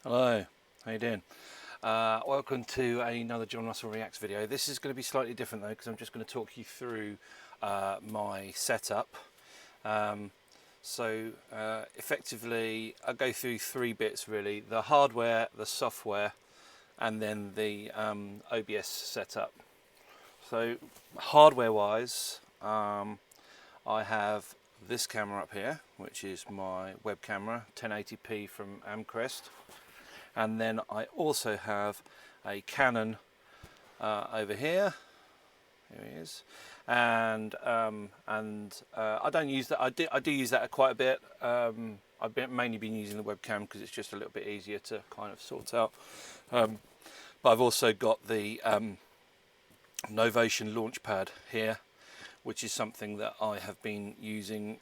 Hello, how you doing? Welcome to another John Russell Reacts video. This is going to be slightly different though, because I'm just going to talk you through my setup. Effectively, I'll go through three bits really: the hardware, the software, and then the OBS setup. So, hardware-wise, I have this camera up here, which is my web camera, 1080p from Amcrest. And then I also have a Canon over here. Here he is, and I don't use that. I do use that quite a bit. I've mainly been using the webcam because it's just a little bit easier to kind of sort out. But I've also got the Novation Launchpad here, which is something that I have been using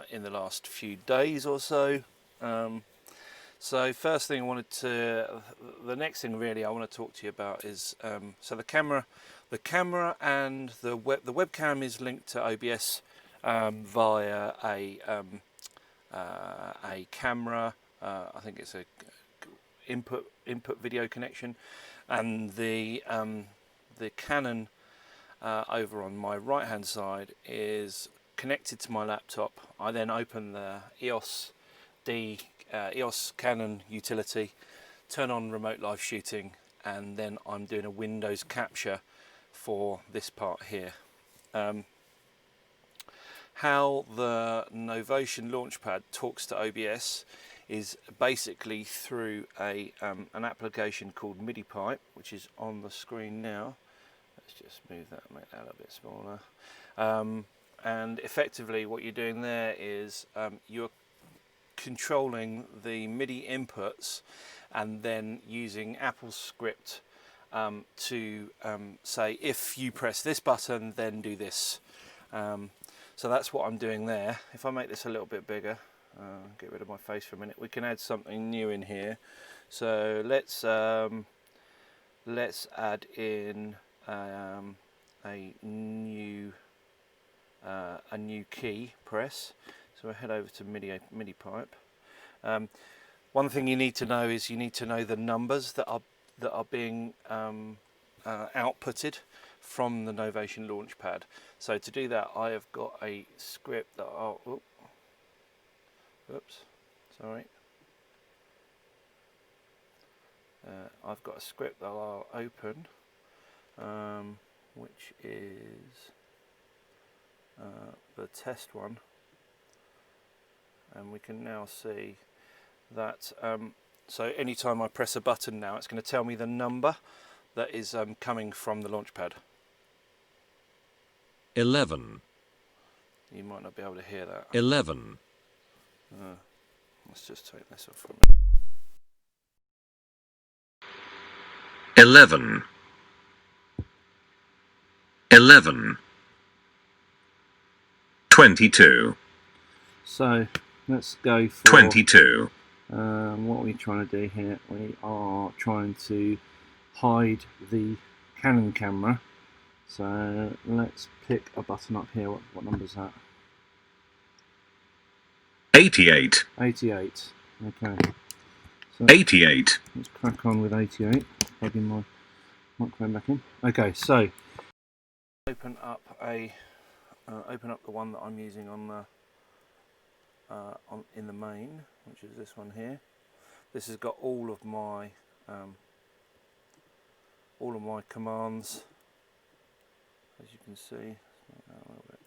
in the last few days or so. So first thing the next thing really I want to talk to you about is, so the camera and the webcam is linked to OBS via a camera. I think it's a input video connection, and the Canon over on my right hand side is connected to my laptop. I then open the EOS Canon Utility, turn on remote live shooting, and then I'm doing a Windows capture for this part here. How the Novation Launchpad talks to OBS is basically through an application called Midipipe, which is on the screen now. Let's just move that, make that a bit smaller. And effectively what you're doing there is you're controlling the MIDI inputs and then using Apple's script to say, if you press this button then do this. So that's what I'm doing there. If I make this a little bit bigger, get rid of my face for a minute, we can add something new in here. So let's add in a new key press. So I head over to Midipipe. One thing you need to know is you need to know the numbers that are being outputted from the Novation Launchpad. So to do that, I have got a script that I'll. I've got a script that I'll open, which is the test one. And we can now see that, so anytime I press a button now, it's going to tell me the number that is coming from the Launchpad. 11. You might not be able to hear that. 11. Let's just take this off for a minute. 11. 11. 22. So let's go for 22. what are we trying to do here? We are trying to hide the Canon camera. So let's pick a button up here. What number is that? 88. 88. Okay. So 88. let's crack on with 88. Plugging my microphone back in. Okay, so open up the one that I'm using on the in the main, which is this one here. This has got all of my commands, as you can see. A little bit.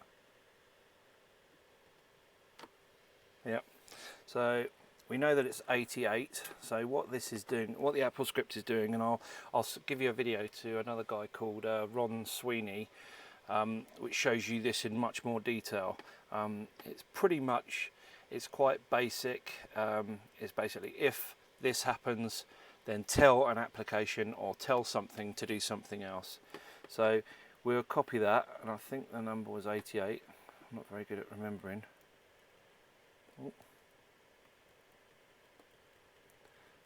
Yep. So we know that it's 88. So what this is doing, what the Apple script is doing, and I'll give you a video to another guy called Ron Sweeney, which shows you this in much more detail. It's quite basic. It's basically, if this happens, then tell an application or tell something to do something else. So we'll copy that, and I think the number was 88. I'm not very good at remembering. Oh.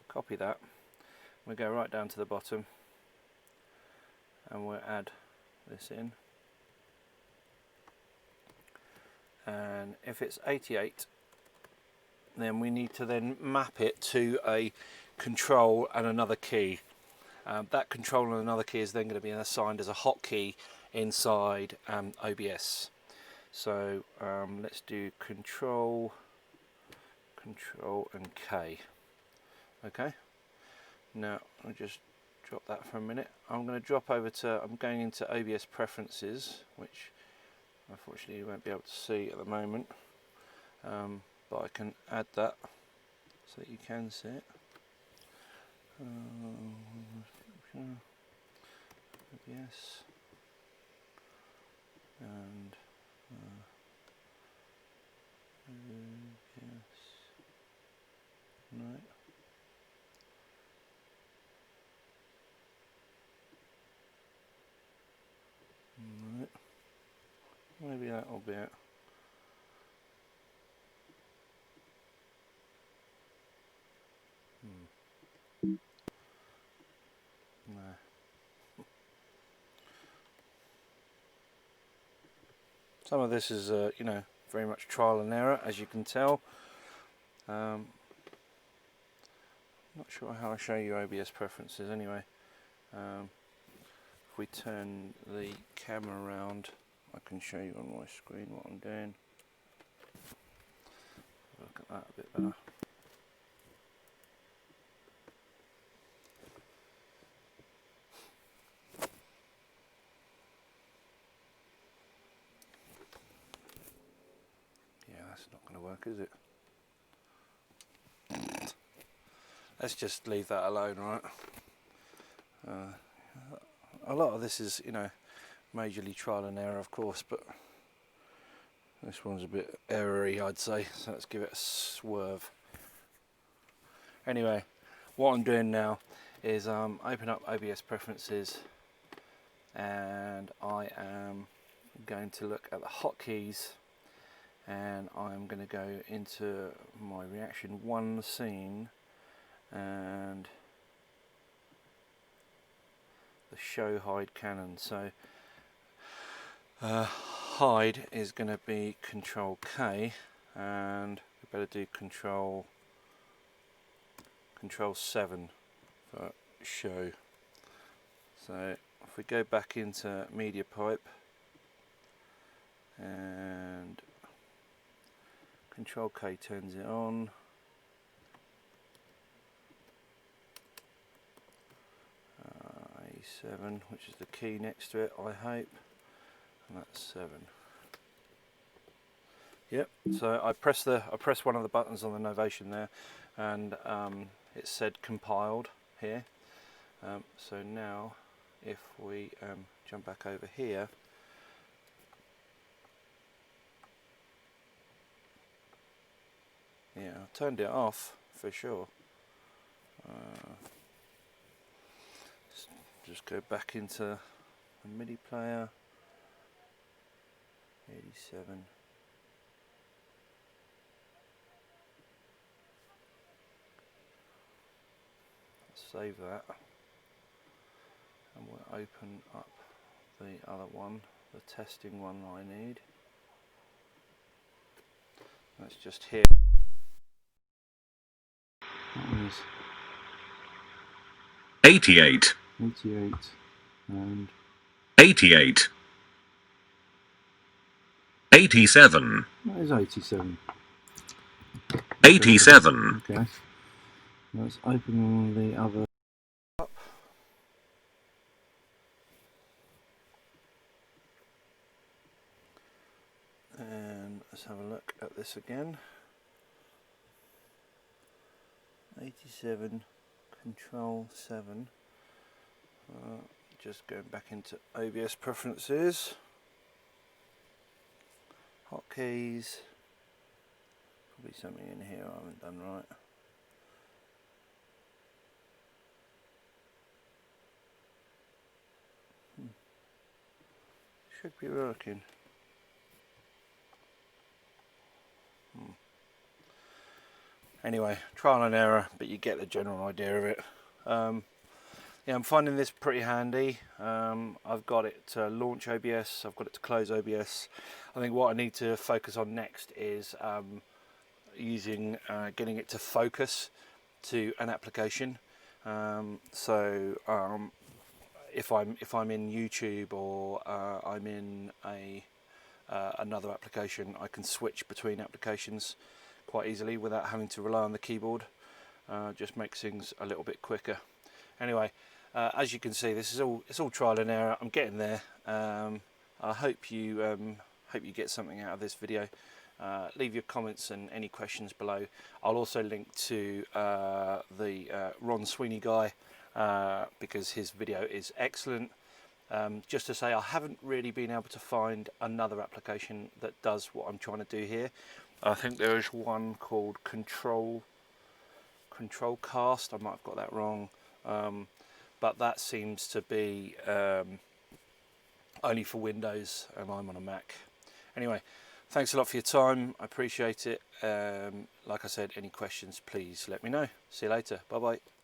Copy that. We'll go right down to the bottom, and we'll add this in. And if it's 88, then we need to then map it to a control and another key. That control and another key is then going to be assigned as a hotkey inside OBS. So let's do control and K. Okay, now I'll just drop that for a minute. I'm going going into OBS preferences, which unfortunately you won't be able to see at the moment, but I can add that so that you can see it. OBS and OBS, no. Right. Maybe that'll be it. No. Some of this is, you know, very much trial and error, as you can tell. Not sure how I show you OBS preferences anyway. If we turn the camera around, I can show you on my screen what I'm doing. Look at that a bit better. Yeah, that's not going to work, is it? Let's just leave that alone, right? A lot of this is, you know, majorly trial and error, of course, but this one's a bit error-y, I'd say, so let's give it a swerve. Anyway, what I'm doing now is open up OBS preferences, and I am going to look at the hotkeys, and I'm going to go into my reaction 1 scene and the show hide Canon. So hide is going to be Control K, and we better do Control 7 for show. So if we go back into Midipipe and Control K turns it on. A7, which is the key next to it, I hope, and that's 7. Yep. So I pressed one of the buttons on the Novation there, and it said compiled here. So now, if we jump back over here, yeah, I turned it off for sure. Just go back into the MIDI player. 87. Save that, and we'll open up the other one, the testing one I need. That's just here. That is 88, 88 and 88, 87, that is 87. 87, Okay, let's open the other up. And let's have a look at this again. 87, Control 7. Just going back into OBS preferences. Hotkeys. Probably something in here I haven't done right. Should be working. Anyway, trial and error, but you get the general idea of it. Yeah, I'm finding this pretty handy. I've got it to launch OBS, I've got it to close OBS. I think what I need to focus on next is getting it to focus to an application. If I'm in YouTube or I'm in another application, I can switch between applications quite easily without having to rely on the keyboard. Just makes things a little bit quicker. Anyway, as you can see, it's all trial and error. I'm getting there. I hope you get something out of this video. Leave your comments and any questions below. I'll also link to the Ron Sweeney guy because his video is excellent. Just to say, I haven't really been able to find another application that does what I'm trying to do here. I think there is one called Control Cast. I might have got that wrong, but that seems to be only for Windows, and I'm on a Mac. Anyway, thanks a lot for your time. I appreciate it. Like I said, any questions, please let me know. See you later. Bye bye.